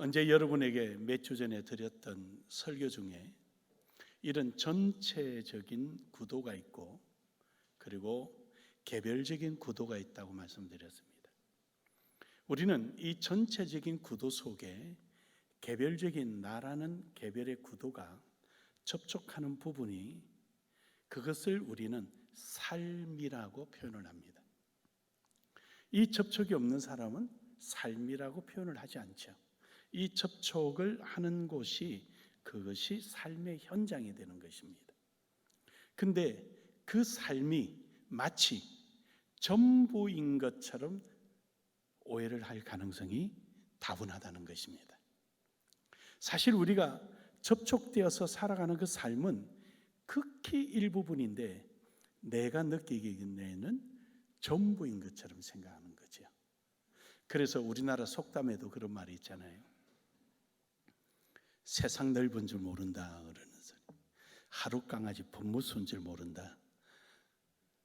언제 여러분에게 몇 주 전에 드렸던 설교 중에 이런 전체적인 구도가 있고 그리고 개별적인 구도가 있다고 말씀드렸습니다. 우리는 이 전체적인 구도 속에 개별적인 나라는 개별의 구도가 접촉하는 부분이, 그것을 우리는 삶이라고 표현을 합니다. 이 접촉이 없는 사람은 삶이라고 표현을 하지 않죠. 이 접촉을 하는 곳이, 그것이 삶의 현장이 되는 것입니다. 근데 그 삶이 마치 전부인 것처럼 오해를 할 가능성이 다분하다는 것입니다. 사실 우리가 접촉되어서 살아가는 그 삶은 극히 일부분인데 내가 느끼기에는 전부인 것처럼 생각하는 거죠. 그래서 우리나라 속담에도 그런 말이 있잖아요. 세상 넓은 줄 모른다 그러는 소리. 하루 강아지 분무 순 줄 모른다.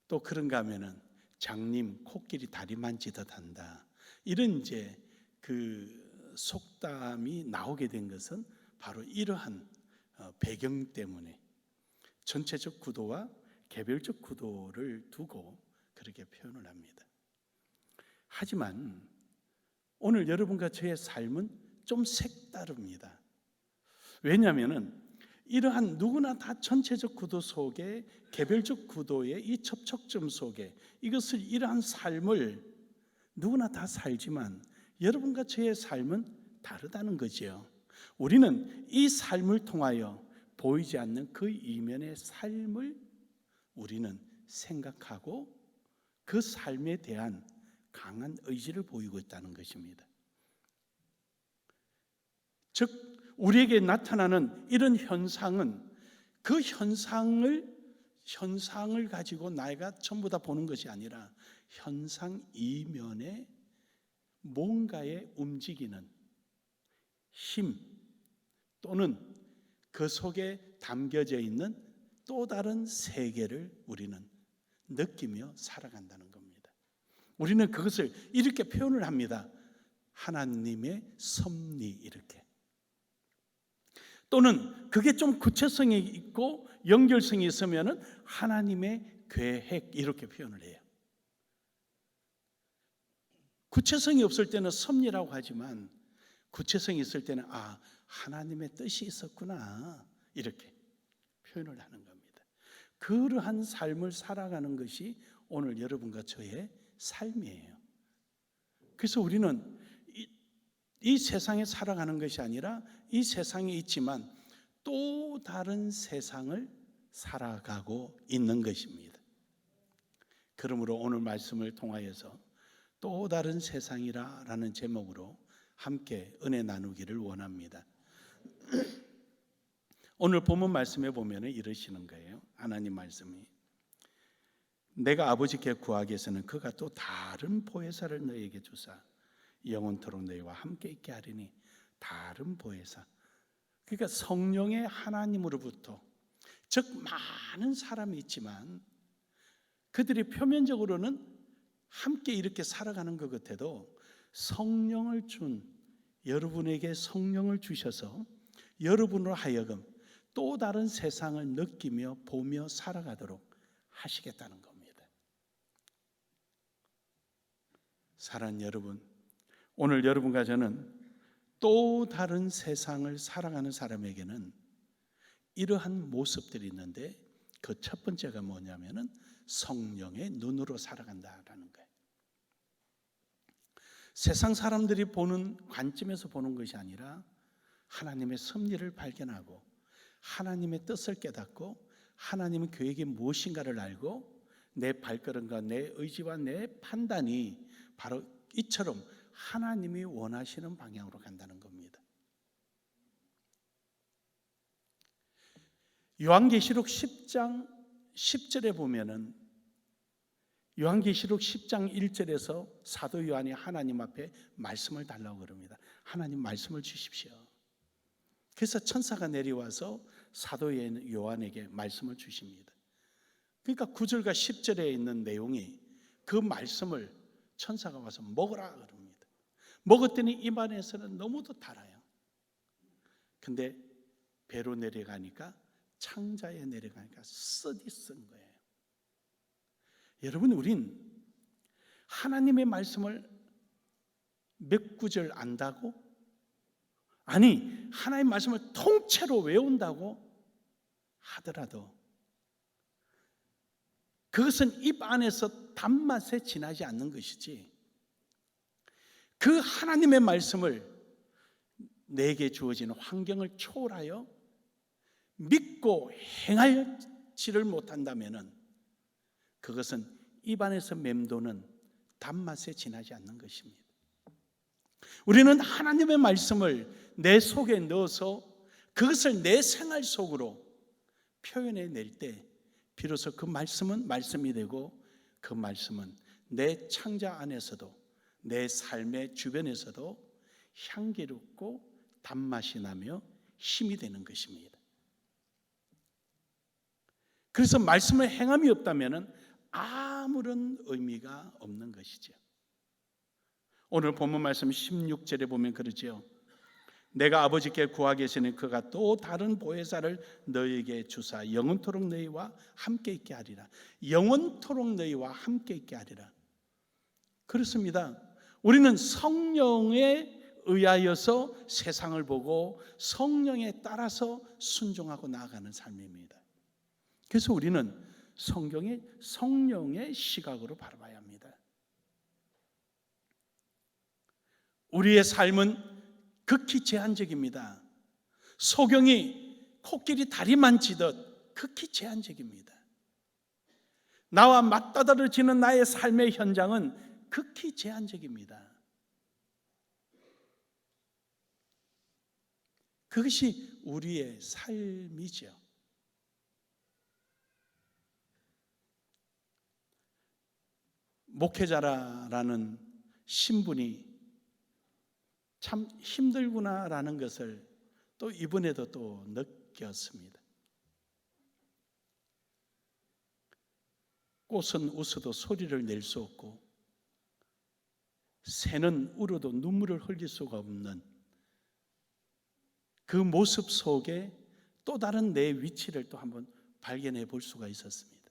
또 그런가 하면은 장님 코끼리 다리 만지듯 한다. 이런 이제 그 속담이 나오게 된 것은 바로 이러한 배경 때문에 전체적 구도와 개별적 구도를 두고 그렇게 표현을 합니다. 하지만 오늘 여러분과 저의 삶은 좀 색다릅니다. 왜냐하면 이러한 누구나 다 전체적 구도 속에, 개별적 구도의 이 접촉점 속에 이것을, 이러한 삶을 누구나 다 살지만 여러분과 저의 삶은 다르다는 거지요. 우리는 이 삶을 통하여 보이지 않는 그 이면의 삶을 우리는 생각하고 그 삶에 대한 강한 의지를 보이고 있다는 것입니다. 즉 우리에게 나타나는 이런 현상은 그 현상을 가지고 나이가 전부 다 보는 것이 아니라 현상 이면에 뭔가에 움직이는 힘 또는 그 속에 담겨져 있는 또 다른 세계를 우리는 느끼며 살아간다는 겁니다. 우리는 그것을 이렇게 표현을 합니다. 하나님의 섭리, 이렇게. 또는 그게 좀 구체성이 있고 연결성이 있으면 하나님의 계획, 이렇게 표현을 해요. 구체성이 없을 때는 섭리라고 하지만 구체성이 있을 때는 하나님의 뜻이 있었구나, 이렇게 표현을 하는 겁니다. 그러한 삶을 살아가는 것이 오늘 여러분과 저의 삶이에요. 그래서 우리는 이 세상에 살아가는 것이 아니라 이 세상에 있지만 또 다른 세상을 살아가고 있는 것입니다. 그러므로 오늘 말씀을 통하여서 또 다른 세상이라는 제목으로 함께 은혜 나누기를 원합니다. 오늘 본문 말씀에 보면 이러시는 거예요. 하나님 말씀이, 내가 아버지께 구하기에서는 그가 또 다른 보혜사를 너희에게 주사 영원토록 너희와 함께 있게 하리니. 다른 보혜사, 그러니까 성령의 하나님으로부터, 즉 많은 사람이 있지만 그들이 표면적으로는 함께 이렇게 살아가는 것 같아도 성령을 준, 여러분에게 성령을 주셔서 여러분으로 하여금 또 다른 세상을 느끼며 보며 살아가도록 하시겠다는 겁니다. 사랑하는 여러분, 오늘 여러분과 저는 또 다른 세상을 살아가는 사람에게는 이러한 모습들이 있는데 그 첫 번째가 뭐냐면은 성령의 눈으로 살아간다라는 거예요. 세상 사람들이 보는 관점에서 보는 것이 아니라 하나님의 섭리를 발견하고 하나님의 뜻을 깨닫고 하나님의 계획이 무엇인가를 알고 내 발걸음과 내 의지와 내 판단이 바로 이처럼 하나님이 원하시는 방향으로 간다는 겁니다. 요한계시록 10장 10절에 보면은, 요한계시록 10장 1절에서 사도 요한이 하나님 앞에 말씀을 달라고 그럽니다. 하나님 말씀을 주십시오. 그래서 천사가 내려와서 사도 요한에게 말씀을 주십니다. 그러니까 9절과 10절에 있는 내용이 그 말씀을 천사가 와서 먹으라 그럽니다. 먹었더니 입안에서는 너무도 달아요. 근데 배로 내려가니까 창자에 내려가니까 쓰디 쓴 거예요. 여러분, 우린 하나님의 말씀을 몇 구절 안다고? 아니, 하나님의 말씀을 통째로 외운다고 하더라도 그것은 입 안에서 단맛에 지나지 않는 것이지, 그 하나님의 말씀을 내게 주어지는 환경을 초월하여 믿고 행하지를 못한다면 그것은 입 안에서 맴도는 단맛에 지나지 않는 것입니다. 우리는 하나님의 말씀을 내 속에 넣어서 그것을 내 생활 속으로 표현해 낼 때 비로소 그 말씀은 말씀이 되고, 그 말씀은 내 창자 안에서도 내 삶의 주변에서도 향기롭고 단맛이 나며 힘이 되는 것입니다. 그래서 말씀의 행함이 없다면 아무런 의미가 없는 것이죠. 오늘 본문 말씀 16절에 보면 그러지요. 내가 아버지께 구하겠으니 그가 또 다른 보혜사를 너희에게 주사 영원토록 너희와 함께 있게 하리라. 영원토록 너희와 함께 있게 하리라. 그렇습니다. 우리는 성령에 의하여서 세상을 보고 성령에 따라서 순종하고 나아가는 삶입니다. 그래서 우리는 성령의 시각으로 바라봐야 합니다. 우리의 삶은 극히 제한적입니다. 소경이 코끼리 다리 만지듯 극히 제한적입니다. 나와 맞다다르지는 나의 삶의 현장은 극히 제한적입니다. 그것이 우리의 삶이죠. 목회자라는 신분이 참 힘들구나라는 것을 또 이번에도 또 느꼈습니다. 꽃은 웃어도 소리를 낼 수 없고 새는 울어도 눈물을 흘릴 수가 없는 그 모습 속에 또 다른 내 위치를 또 한번 발견해 볼 수가 있었습니다.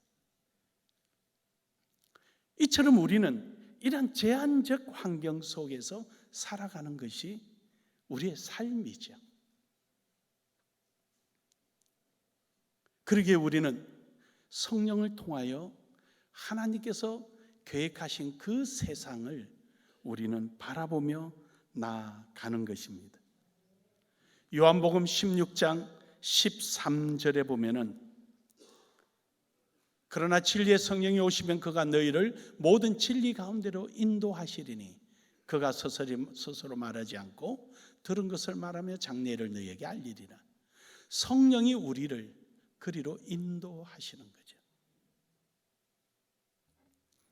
이처럼 우리는 이런 제한적 환경 속에서 살아가는 것이 우리의 삶이죠. 그러기에 우리는 성령을 통하여 하나님께서 계획하신 그 세상을 우리는 바라보며 나아가는 것입니다. 요한복음 16장 13절에 보면은 그러나 진리의 성령이 오시면 그가 너희를 모든 진리 가운데로 인도하시리니 그가 스스로 말하지 않고 들은 것을 말하며 장래를 너희에게 알리리라. 성령이 우리를 그리로 인도하시는 거죠.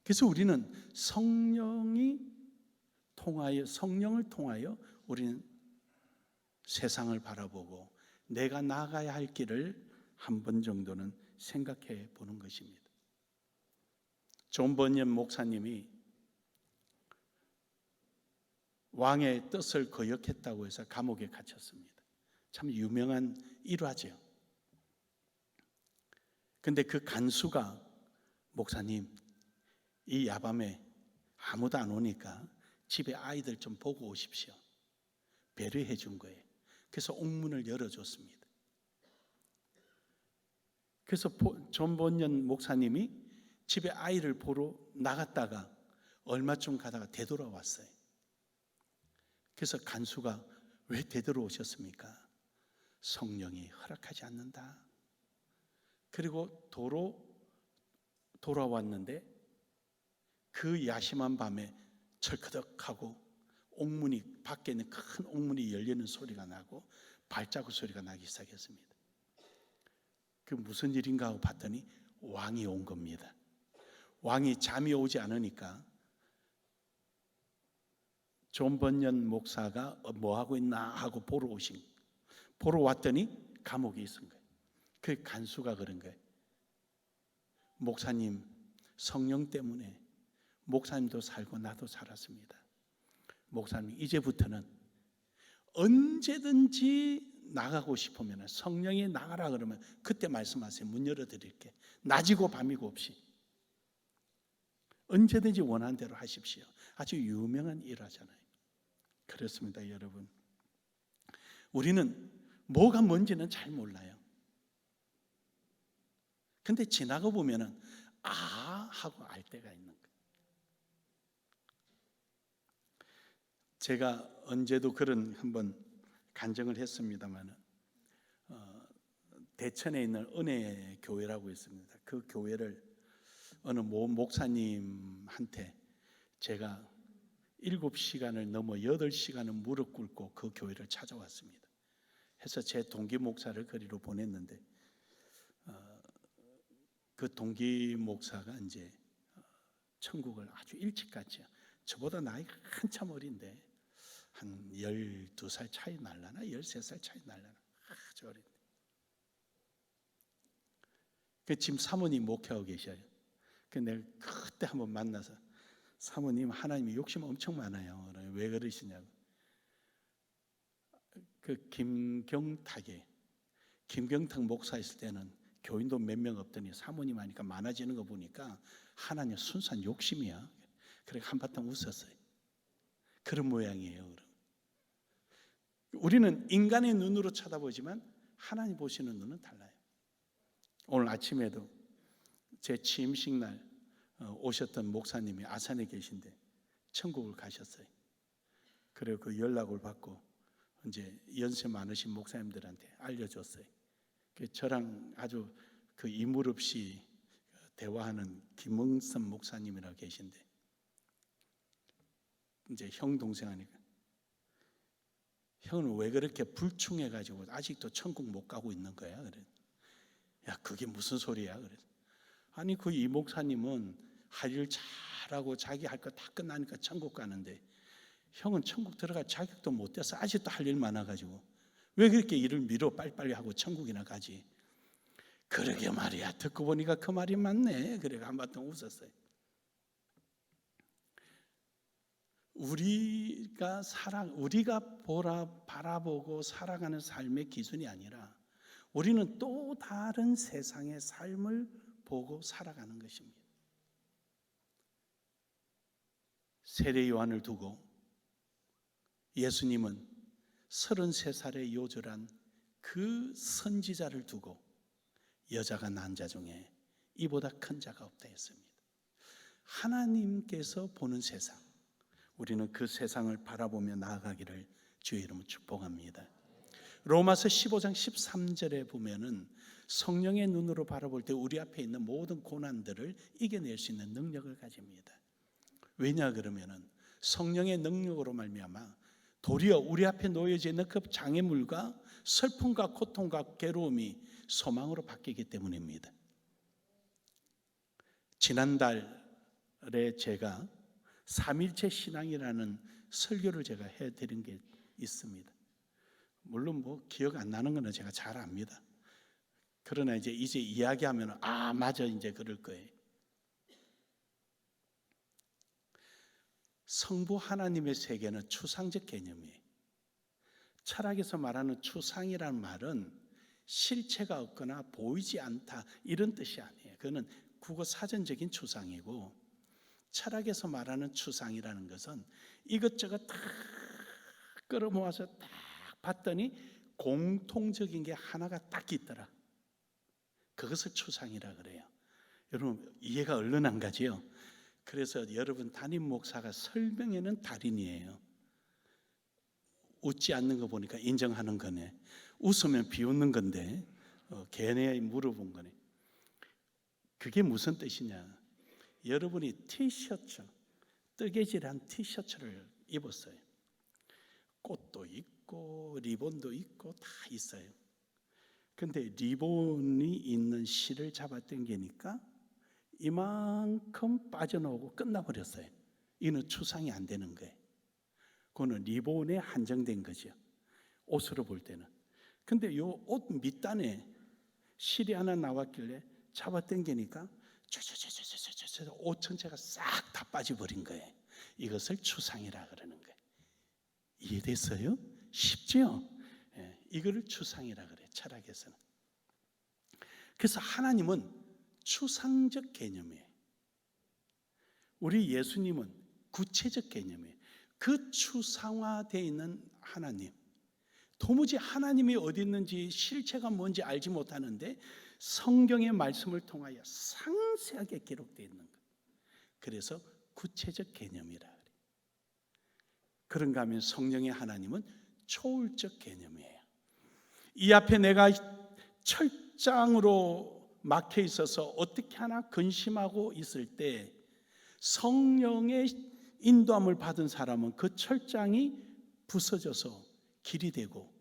그래서 우리는 성령을 통하여 우리는 세상을 바라보고 내가 나아가야 할 길을 한 번 정도는 생각해 보는 것입니다. 존 번연 목사님이 왕의 뜻을 거역했다고 해서 감옥에 갇혔습니다. 참 유명한 일화죠. 근데 그 간수가 목사님, 이 야밤에 아무도 안 오니까 집에 아이들 좀 보고 오십시오. 배려해 준 거예요. 그래서 옥문을 열어줬습니다. 그래서 존 번연 목사님이 집에 아이를 보러 나갔다가 얼마쯤 가다가 되돌아왔어요. 그래서 간수가 왜 되돌아오셨습니까? 성령이 허락하지 않는다. 그리고 돌아왔는데 그 야심한 밤에 철커덕하고 옥문이, 밖에 있는 큰 옥문이 열리는 소리가 나고 발자국 소리가 나기 시작했습니다. 그 무슨 일인가 하고 봤더니 왕이 온 겁니다. 왕이 잠이 오지 않으니까 존 번연 목사가 뭐 하고 있나 하고 보러 왔더니 감옥에 있은 거예요. 그 간수가 그런 거예요. 목사님, 성령 때문에 목사님도 살고 나도 살았습니다. 목사님, 이제부터는 언제든지 나가고 싶으면 성령이 나가라 그러면 그때 말씀하세요. 문 열어드릴게. 낮이고 밤이고 없이 언제든지 원하는 대로 하십시오. 아주 유명한 일화잖아요. 그렇습니다, 여러분. 우리는 뭐가 뭔지는 잘 몰라요. 근데 지나가 보면은 하고 알 때가 있는 거예요. 제가 언제도 그런 한번 간증을 했습니다만 대천에 있는 은혜 교회라고 있습니다. 그 교회를 어느 목사님한테 제가 7시간을 넘어 8시간을 무릎 꿇고 그 교회를 찾아왔습니다. 해서 제 동기 목사를 거리로 보냈는데 그 동기 목사가 이제 천국을 아주 일찍 갔죠. 저보다 나이가 한참 어린데 한 12살 차이 날라나 13살 차이 날라나 아주 어린데 지금 사모님 목회하고 계셔요. 내가 그때 한번 만나서 사모님 하나님이 욕심 엄청 많아요. 왜 그러시냐고. 그 김경탁 목사 있을 때는 교인도 몇 명 없더니 사모님 하니까 많아지는 거 보니까 하나님 순수한 욕심이야. 그래 한바탕 웃었어요. 그런 모양이에요. 우리는 인간의 눈으로 쳐다보지만 하나님 보시는 눈은 달라요. 오늘 아침에도 제 취임식 날 오셨던 목사님이 아산에 계신데 천국을 가셨어요. 그리고 그 연락을 받고 이제 연세 많으신 목사님들한테 알려줬어요. 저랑 아주 그 이물 없이 대화하는 김응선 목사님이라고 계신데 이제 형 동생 하니까 형은 왜 그렇게 불충해가지고 아직도 천국 못 가고 있는 거야? 그래. 야 그게 무슨 소리야? 그래. 아니 그 이 목사님은 할 일 잘하고 자기 할 거 다 끝나니까 천국 가는데 형은 천국 들어갈 자격도 못 돼서 아직도 할 일 많아가지고 왜 그렇게 일을 미뤄 빨리빨리 하고 천국이나 가지? 그러게 말이야. 듣고 보니까 그 말이 맞네. 그래 한바탕 웃었어요. 우리가 바라보고 살아가는 삶의 기준이 아니라 우리는 또 다른 세상의 삶을 보고 살아가는 것입니다. 세례 요한을 두고 예수님은 33살의 요절한 그 선지자를 두고 여자가 난 자 중에 이보다 큰 자가 없다 했습니다. 하나님께서 보는 세상, 우리는 그 세상을 바라보며 나아가기를 주의 이름으로 축복합니다. 로마서 15장 13절에 보면은 성령의 눈으로 바라볼 때 우리 앞에 있는 모든 고난들을 이겨낼 수 있는 능력을 가집니다. 왜냐 그러면은 성령의 능력으로 말미암아 도리어 우리 앞에 놓여져 있는 그 장애물과 슬픔과 고통과 괴로움이 소망으로 바뀌기 때문입니다. 지난달에 제가 삼일체 신앙이라는 설교를 제가 해드린 게 있습니다. 물론 기억 안 나는 거는 제가 잘 압니다. 그러나 이제 이야기하면 맞아 이제 그럴 거예요. 성부 하나님의 세계는 추상적 개념이에요. 철학에서 말하는 추상이라는 말은 실체가 없거나 보이지 않다 이런 뜻이 아니에요. 그거는 국어 사전적인 추상이고 철학에서 말하는 추상이라는 것은 이것저것 다 끌어모아서 딱 봤더니 공통적인 게 하나가 딱 있더라. 그것을 추상이라 그래요. 여러분 이해가 얼른 안 가지요? 그래서 여러분 담임 목사가 설명에는 달인이에요. 웃지 않는 거 보니까 인정하는 거네. 웃으면 비웃는 건데 걔네 물어본 거네. 그게 무슨 뜻이냐? 여러분이 티셔츠, 뜨개질한 티셔츠를 입었어요. 꽃도 있고 리본도 있고 다 있어요. 근데 리본이 있는 실을 잡아 당기니까 이만큼 빠져나오고 끝나버렸어요. 이는 추상이 안 되는 거예요. 그거는 리본에 한정된 거죠. 옷으로 볼 때는. 근데 이 옷 밑단에 실이 하나 나왔길래 잡아 당기니까 옷 전체가 싹 다 빠져버린 거예요. 이것을 추상이라 그러는 거예요. 이해됐어요? 쉽죠? 이거를 추상이라 그래, 철학에서는. 그래서 하나님은 추상적 개념이에요. 우리 예수님은 구체적 개념이에요. 그 추상화되어 있는 하나님, 도무지 하나님이 어디 있는지 실체가 뭔지 알지 못하는데 성경의 말씀을 통하여 상세하게 기록되어 있는 거예요. 그래서 구체적 개념이라 그래요. 그런가 하면 성령의 하나님은 초월적 개념이에요. 이 앞에 내가 철장으로 막혀 있어서 어떻게 하나 근심하고 있을 때 성령의 인도함을 받은 사람은 그 철장이 부서져서 길이 되고,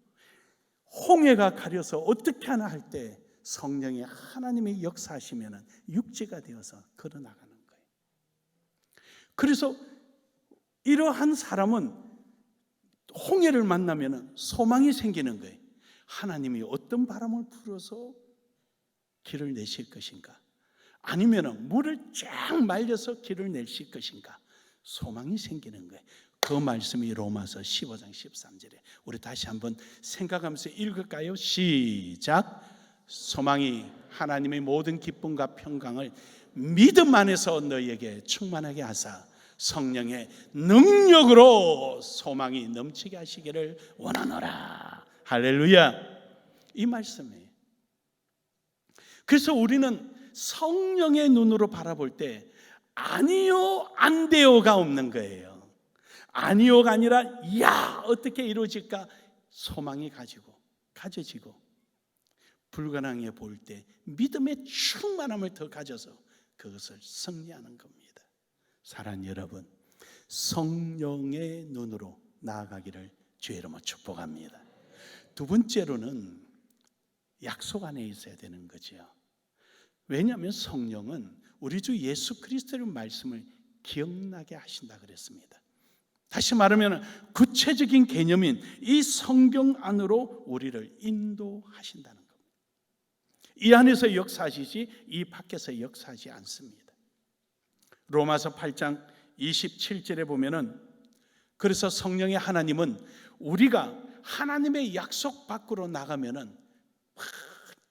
홍해가 가려서 어떻게 하나 할 때 성령의 하나님의 역사하시면 육지가 되어서 걸어나가는 거예요. 그래서 이러한 사람은 홍해를 만나면 소망이 생기는 거예요. 하나님이 어떤 바람을 불어서 길을 내실 것인가, 아니면 물을 쫙 말려서 길을 내실 것인가, 소망이 생기는 거예요. 그 말씀이 로마서 15장 13절에 우리 다시 한번 생각하면서 읽을까요? 시작. 소망이 하나님의 모든 기쁨과 평강을 믿음 안에서 너희에게 충만하게 하사 성령의 능력으로 소망이 넘치게 하시기를 원하노라. 할렐루야. 이 말씀이에요. 그래서 우리는 성령의 눈으로 바라볼 때 아니요, 안 돼요가 없는 거예요. 아니요가 아니라 야, 어떻게 이루어질까 소망이 가져지고, 불가능해 보일 때 믿음의 충만함을 더 가져서 그것을 승리하는 겁니다. 사랑하는 여러분, 성령의 눈으로 나아가기를 주의 이름으로 축복합니다. 두 번째로는 약속 안에 있어야 되는 거죠. 왜냐하면 성령은 우리 주 예수 그리스도의 말씀을 기억나게 하신다 그랬습니다. 다시 말하면 구체적인 개념인 이 성경 안으로 우리를 인도하신다는 겁니다. 이 안에서 역사하시지 이 밖에서 역사하지 않습니다. 로마서 8장 27절에 보면은, 그래서 성령의 하나님은 우리가 하나님의 약속 밖으로 나가면은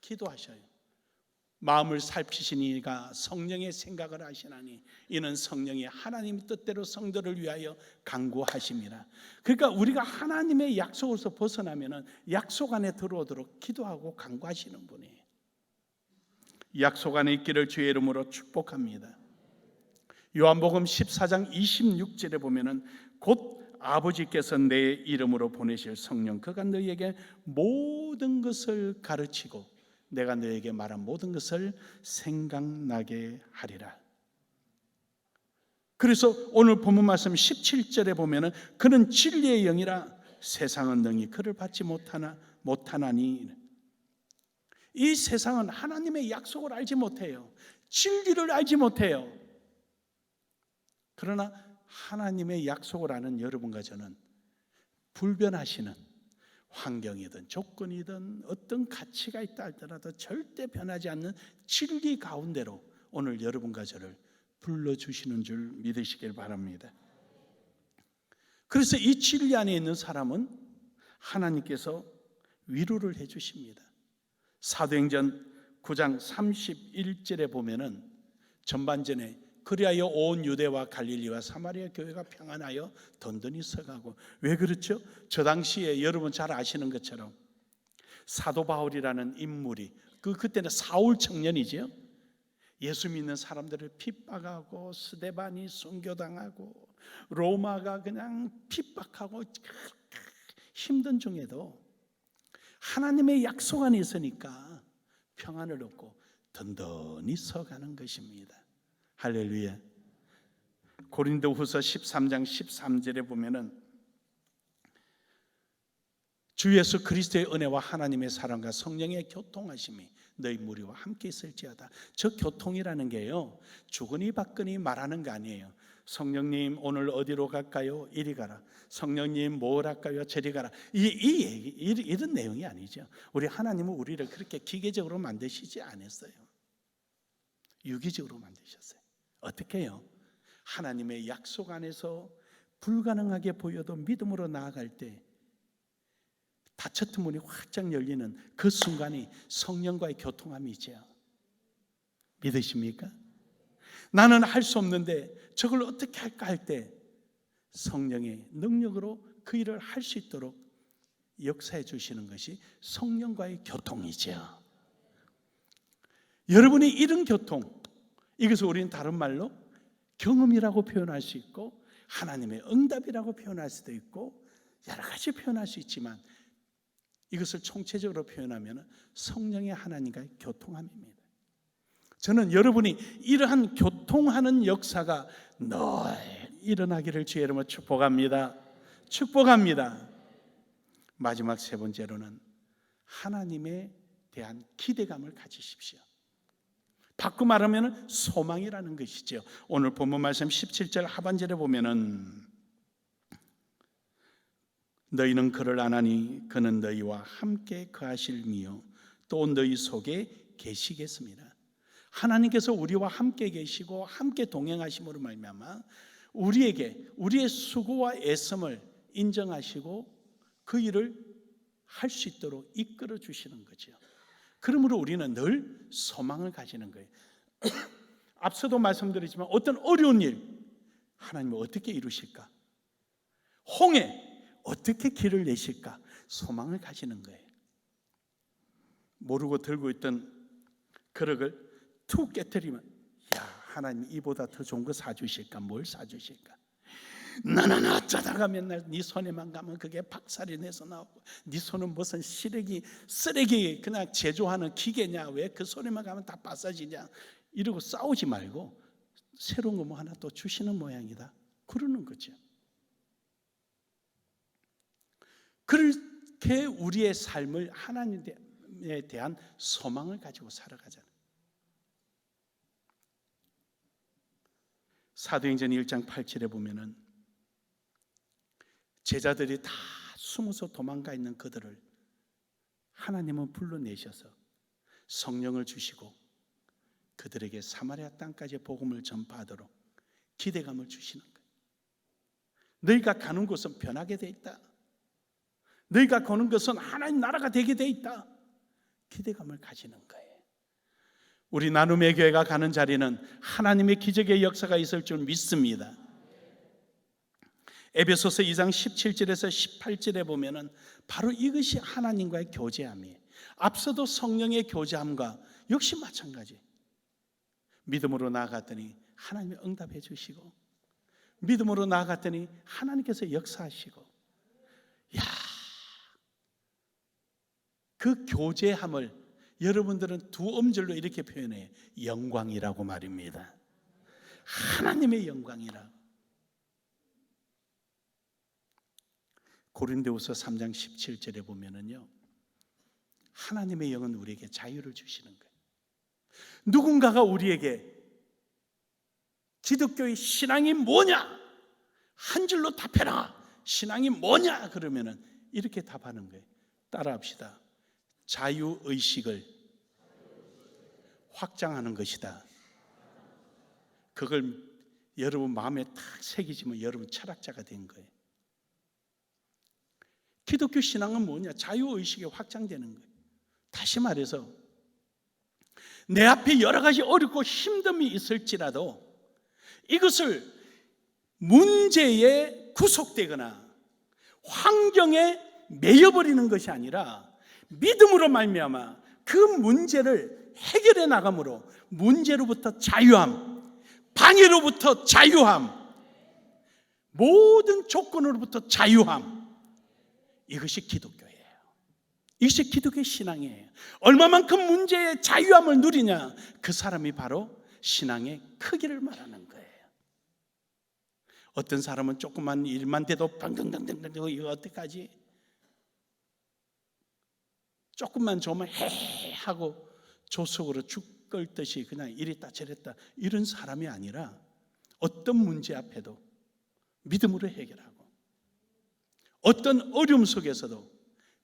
기도하셔요. 마음을 살피신 이가 성령의 생각을 하시나니 이는 성령이 하나님의 뜻대로 성도를 위하여 간구하심이라. 그러니까 우리가 하나님의 약속에서 벗어나면은 약속 안에 들어오도록 기도하고 간구하시는 분이에요. 약속 안에 있기를 주의 이름으로 축복합니다. 요한복음 14장 26절에 보면은 곧 아버지께서 내 이름으로 보내실 성령 그가 너희에게 모든 것을 가르치고 내가 너에게 말한 모든 것을 생각나게 하리라. 그래서 오늘 본문 말씀 17절에 보면은 그는 진리의 영이라 세상은 능히 그를 받지 못하나니. 이 세상은 하나님의 약속을 알지 못해요. 진리를 알지 못해요. 그러나 하나님의 약속을 아는 여러분과 저는 불변하시는 환경이든 조건이든 어떤 가치가 있다 할지라도 절대 변하지 않는 진리 가운데로 오늘 여러분과 저를 불러주시는 줄 믿으시길 바랍니다. 그래서 이 진리 안에 있는 사람은 하나님께서 위로를 해주십니다. 사도행전 9장 31절에 보면은 전반전에 그리하여 온 유대와 갈릴리와 사마리아 교회가 평안하여 든든히 서가고. 왜 그렇죠? 저 당시에 여러분 잘 아시는 것처럼 사도 바울이라는 인물이 그때는 사울 청년이죠. 예수 믿는 사람들을 핍박하고 스데반이 순교당하고 로마가 그냥 핍박하고 힘든 중에도 하나님의 약속 안에 있으니까 평안을 얻고 든든히 서가는 것입니다. 할렐루야. 고린도후서 13장 13절에 보면은 주 예수 그리스도의 은혜와 하나님의 사랑과 성령의 교통하심이 너희 무리와 함께 있을지어다. 저 교통이라는 게요, 주거니 받거니 말하는 거 아니에요. 성령님 오늘 어디로 갈까요? 이리 가라. 성령님 뭘 할까요? 저리 가라. 이런 내용이 아니죠. 우리 하나님은 우리를 그렇게 기계적으로 만드시지 않았어요. 유기적으로 만드셨어요. 어떻게 해요? 하나님의 약속 안에서 불가능하게 보여도 믿음으로 나아갈 때 닫혔던 문이 확장 열리는 그 순간이 성령과의 교통함이죠. 믿으십니까? 나는 할 수 없는데 저걸 어떻게 할까 할 때 성령의 능력으로 그 일을 할 수 있도록 역사해 주시는 것이 성령과의 교통이죠. 여러분이 이런 교통, 이것을 우리는 다른 말로 경험이라고 표현할 수 있고 하나님의 응답이라고 표현할 수도 있고 여러 가지 표현할 수 있지만 이것을 총체적으로 표현하면 성령의 하나님과의 교통함입니다. 저는 여러분이 이러한 교통하는 역사가 늘 일어나기를 주의 이름으로 축복합니다. 축복합니다. 마지막 세 번째로는 하나님에 대한 기대감을 가지십시오. 바꿔 말하면 소망이라는 것이죠. 오늘 본문 말씀 17절 하반절에 보면은 너희는 그를 아나니 그는 너희와 함께 거하실미요 또 너희 속에 계시겠습니다. 하나님께서 우리와 함께 계시고 함께 동행하심으로 말미암아 우리에게 우리의 수고와 애씀을 인정하시고 그 일을 할 수 있도록 이끌어 주시는 거죠. 그러므로 우리는 늘 소망을 가지는 거예요. 앞서도 말씀드렸지만 어떤 어려운 일 하나님은 어떻게 이루실까? 홍해 어떻게 길을 내실까? 소망을 가지는 거예요. 모르고 들고 있던 그릇을 툭 깨뜨리면 야, 하나님 이보다 더 좋은 거 사주실까? 뭘 사주실까? 너는 어쩌다가 맨날 네 손에만 가면 그게 박살이 내서 나오고 네 손은 무슨 쓰레기 그냥 제조하는 기계냐? 왜 그 손에만 가면 다 빠싸지냐? 이러고 싸우지 말고 새로운 거 뭐 하나 또 주시는 모양이다 그러는 거죠. 그렇게 우리의 삶을 하나님에 대한 소망을 가지고 살아가잖아요. 사도행전 1장 8절에 보면은 제자들이 다 숨어서 도망가 있는 그들을 하나님은 불러내셔서 성령을 주시고 그들에게 사마리아 땅까지 복음을 전파하도록 기대감을 주시는 거예요. 너희가 가는 곳은 변하게 돼 있다. 너희가 가는 것은 하나님 나라가 되게 돼 있다. 기대감을 가지는 거예요. 우리 나눔의 교회가 가는 자리는 하나님의 기적의 역사가 있을 줄 믿습니다. 에베소서 2장 17절에서 18절에 보면은 바로 이것이 하나님과의 교제함이에요. 앞서도 성령의 교제함과 역시 마찬가지. 믿음으로 나아갔더니 하나님이 응답해 주시고 믿음으로 나아갔더니 하나님께서 역사하시고 야, 그 교제함을 여러분들은 두 음절로 이렇게 표현해요. 영광이라고 말입니다. 하나님의 영광이라고. 고린도후서 3장 17절에 보면은요, 하나님의 영은 우리에게 자유를 주시는 거예요. 누군가가 우리에게 기독교의 신앙이 뭐냐? 한 줄로 답해라. 신앙이 뭐냐? 그러면은 이렇게 답하는 거예요. 따라합시다. 자유의식을 확장하는 것이다. 그걸 여러분 마음에 딱 새기지면 여러분 철학자가 된 거예요. 기독교 신앙은 뭐냐? 자유의식이 확장되는 거예요. 다시 말해서 내 앞에 여러 가지 어렵고 힘듦이 있을지라도 이것을 문제에 구속되거나 환경에 매여버리는 것이 아니라 믿음으로 말미암아 그 문제를 해결해 나감으로 문제로부터 자유함, 방해로부터 자유함, 모든 조건으로부터 자유함, 이것이 기독교예요. 이것이 기독교의 신앙이에요. 얼마만큼 문제의 자유함을 누리냐, 그 사람이 바로 신앙의 크기를 말하는 거예요. 어떤 사람은 조그만 일만 돼도 방방방방 이거 어떡하지? 조금만 조면 헤 하고 조속으로 죽 끌듯이 그냥 이랬다 저랬다 이런 사람이 아니라 어떤 문제 앞에도 믿음으로 해결하고 어떤 어려움 속에서도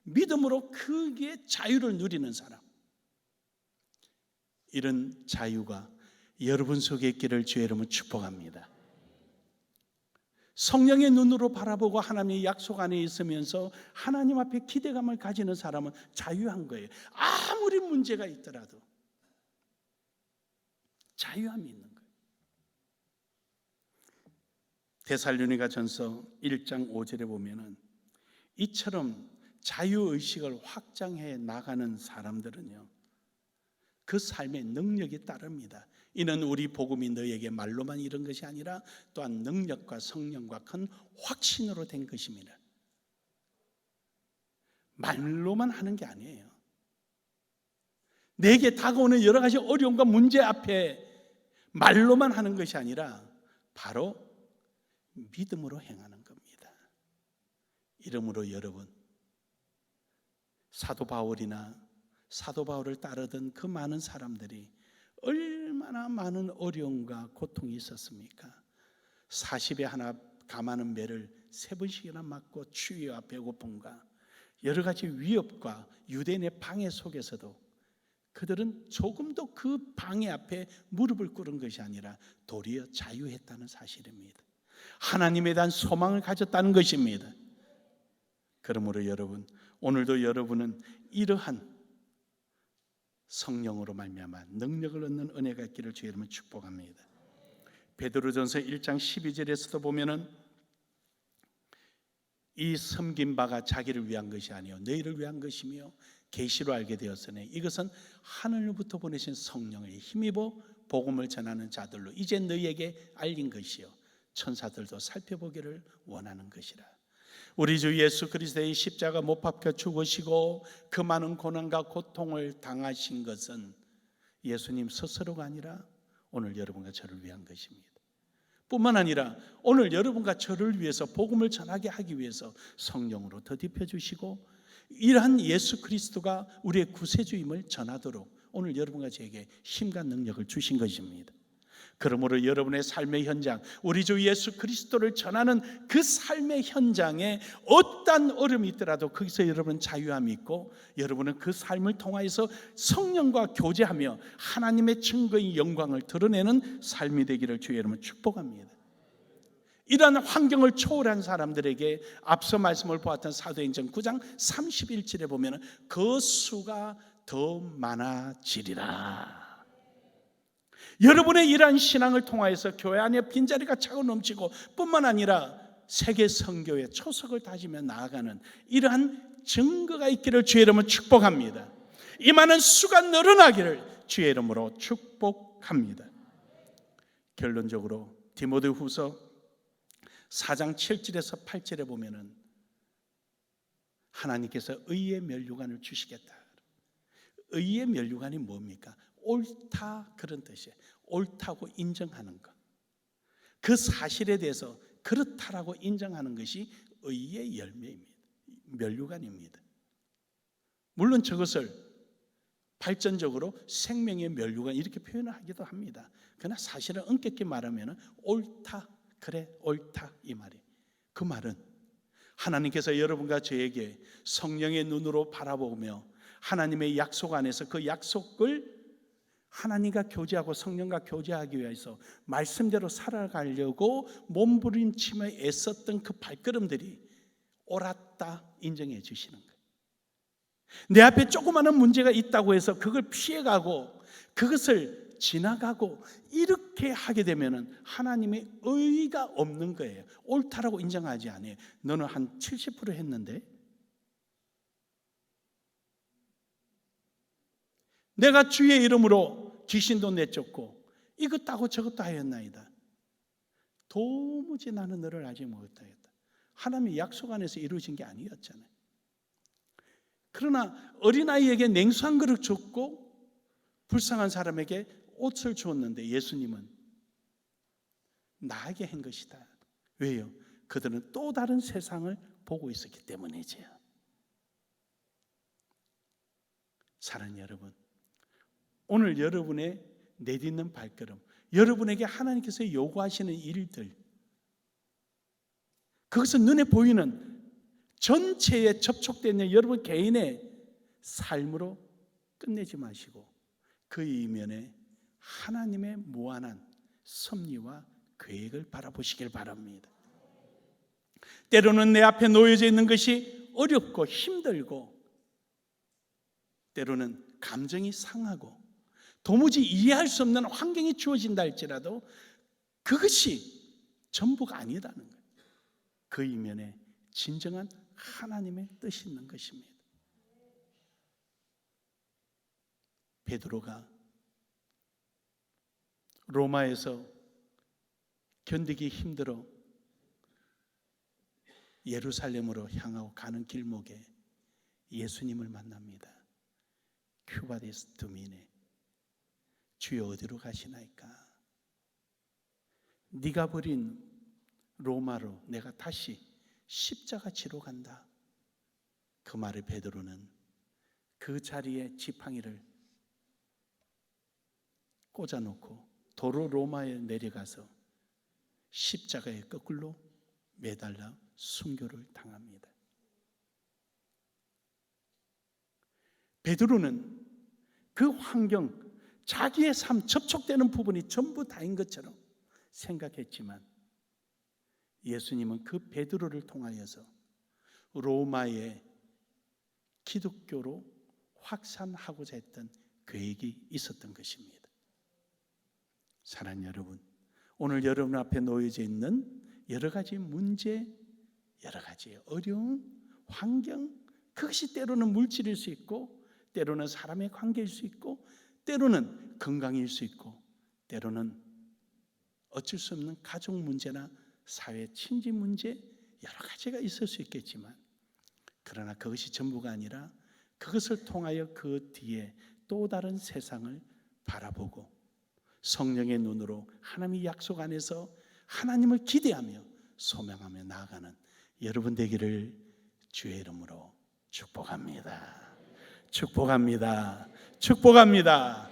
믿음으로 크게 자유를 누리는 사람, 이런 자유가 여러분 속에 있기를 주의 이름으로 축복합니다. 성령의 눈으로 바라보고 하나님의 약속 안에 있으면서 하나님 앞에 기대감을 가지는 사람은 자유한 거예요. 아무리 문제가 있더라도 자유함이 있는 거예요. 데살로니가 전서 1장 5절에 보면은 이처럼 자유의식을 확장해 나가는 사람들은요, 그 삶의 능력이 따릅니다. 이는 우리 복음이 너에게 말로만 이런 것이 아니라 또한 능력과 성령과 큰 확신으로 된 것입니다. 말로만 하는 게 아니에요. 내게 다가오는 여러 가지 어려움과 문제 앞에 말로만 하는 것이 아니라 바로 믿음으로 행하는 겁니다. 이러므로 여러분, 사도 바울을 따르던 그 많은 사람들이 얼마나 많은 어려움과 고통이 있었습니까? 40에 하나 감하는 매를 3번씩이나 맞고 추위와 배고픔과 여러 가지 위협과 유대인의 방해 속에서도 그들은 조금도 그 방해 앞에 무릎을 꿇은 것이 아니라 도리어 자유했다는 사실입니다. 하나님에 대한 소망을 가졌다는 것입니다. 그러므로 여러분, 오늘도 여러분은 이러한 성령으로 말미암아 능력을 얻는 은혜가 있기를 주의 이름으로 축복합니다. 베드로전서 1장 12절에서도 보면은 이 섬긴 바가 자기를 위한 것이 아니요 너희를 위한 것이며 계시로 알게 되었으니 이것은 하늘로부터 보내신 성령의 힘입어 복음을 전하는 자들로 이제 너희에게 알린 것이요 천사들도 살펴보기를 원하는 것이라. 우리 주 예수 그리스도의 십자가 못 박혀 죽으시고 그 많은 고난과 고통을 당하신 것은 예수님 스스로가 아니라 오늘 여러분과 저를 위한 것입니다. 뿐만 아니라 오늘 여러분과 저를 위해서 복음을 전하게 하기 위해서 성령으로 더딥혀 주시고 이러한 예수 그리스도가 우리의 구세주임을 전하도록 오늘 여러분과 저에게 힘과 능력을 주신 것입니다. 그러므로 여러분의 삶의 현장, 우리 주 예수 그리스도를 전하는 그 삶의 현장에 어떠한 어려움이 있더라도 거기서 여러분은 자유함이 있고 여러분은 그 삶을 통하여서 성령과 교제하며 하나님의 증거의 영광을 드러내는 삶이 되기를 주의 이름으로 축복합니다. 이러한 환경을 초월한 사람들에게 앞서 말씀을 보았던 사도행전 9장 31절에 보면 그 수가 더 많아지리라. 여러분의 이러한 신앙을 통하여서 교회 안에 빈자리가 차고 넘치고 뿐만 아니라 세계 선교의 초석을 다지며 나아가는 이러한 증거가 있기를 주의 이름으로 축복합니다. 이 많은 수가 늘어나기를 주의 이름으로 축복합니다. 결론적으로 디모데후서 4장 7절에서 8절에 보면은 하나님께서 의의 면류관을 주시겠다. 의의 면류관이 뭡니까? 옳다 그런 뜻이에요. 옳다고 인정하는 것. 그 사실에 대해서 그렇다라고 인정하는 것이 의의 열매입니다. 면류관입니다. 물론 저것을 발전적으로 생명의 면류관 이렇게 표현을 하기도 합니다. 그러나 사실은 엄격히 말하면 옳다, 그래 옳다 이 말이에요. 그 말은 하나님께서 여러분과 저에게 성령의 눈으로 바라보며 하나님의 약속 안에서 그 약속을 하나님과 교제하고 성령과 교제하기 위해서 말씀대로 살아가려고 몸부림치며 애썼던 그 발걸음들이 옳았다 인정해 주시는 거예요. 내 앞에 조그마한 문제가 있다고 해서 그걸 피해가고 그것을 지나가고 이렇게 하게 되면 하나님의 의의가 없는 거예요. 옳다라고 인정하지 않아요. 너는 한 70% 했는데 내가 주의 이름으로 귀신도 내쫓고 이것도 하고 저것도 하였나이다. 도무지 나는 너를 알지 못하겠다. 하나님의 약속 안에서 이루어진 게 아니었잖아요. 그러나 어린아이에게 냉수 한 그릇 줬고 불쌍한 사람에게 옷을 주었는데 예수님은 나에게 한 것이다. 왜요? 그들은 또 다른 세상을 보고 있었기 때문이지요. 사랑하는 여러분, 오늘 여러분의 내딛는 발걸음, 여러분에게 하나님께서 요구하시는 일들, 그것은 눈에 보이는 전체에 접촉되는 여러분 개인의 삶으로 끝내지 마시고 그 이면에 하나님의 무한한 섭리와 계획을 바라보시길 바랍니다. 때로는 내 앞에 놓여져 있는 것이 어렵고 힘들고, 때로는 감정이 상하고 도무지 이해할 수 없는 환경이 주어진다 할지라도 그것이 전부가 아니라는 거예요. 그 이면에 진정한 하나님의 뜻이 있는 것입니다. 베드로가 로마에서 견디기 힘들어 예루살렘으로 향하고 가는 길목에 예수님을 만납니다. 큐바디스 두미네, 주여 어디로 가시나이까? 네가 버린 로마로 내가 다시 십자가 지러 간다. 그 말을 베드로는 그 자리에 지팡이를 꽂아놓고 도로 로마에 내려가서 십자가에 거꾸로 매달려 순교를 당합니다. 베드로는 그 환경, 자기의 삶, 접촉되는 부분이 전부 다인 것처럼 생각했지만 예수님은 그 베드로를 통하여서 로마의 기독교로 확산하고자 했던 계획이 있었던 것입니다. 사랑하는 여러분, 오늘 여러분 앞에 놓여져 있는 여러 가지 문제, 여러 가지 어려움, 환경, 그것이 때로는 물질일 수 있고, 때로는 사람의 관계일 수 있고, 때로는 건강일 수 있고, 때로는 어쩔 수 없는 가족 문제나 사회 친지 문제, 여러 가지가 있을 수 있겠지만, 그러나 그것이 전부가 아니라 그것을 통하여 그 뒤에 또 다른 세상을 바라보고 성령의 눈으로 하나님의 약속 안에서 하나님을 기대하며 소명하며 나아가는 여러분 되기를 주의 이름으로 축복합니다. 축복합니다. 축복합니다.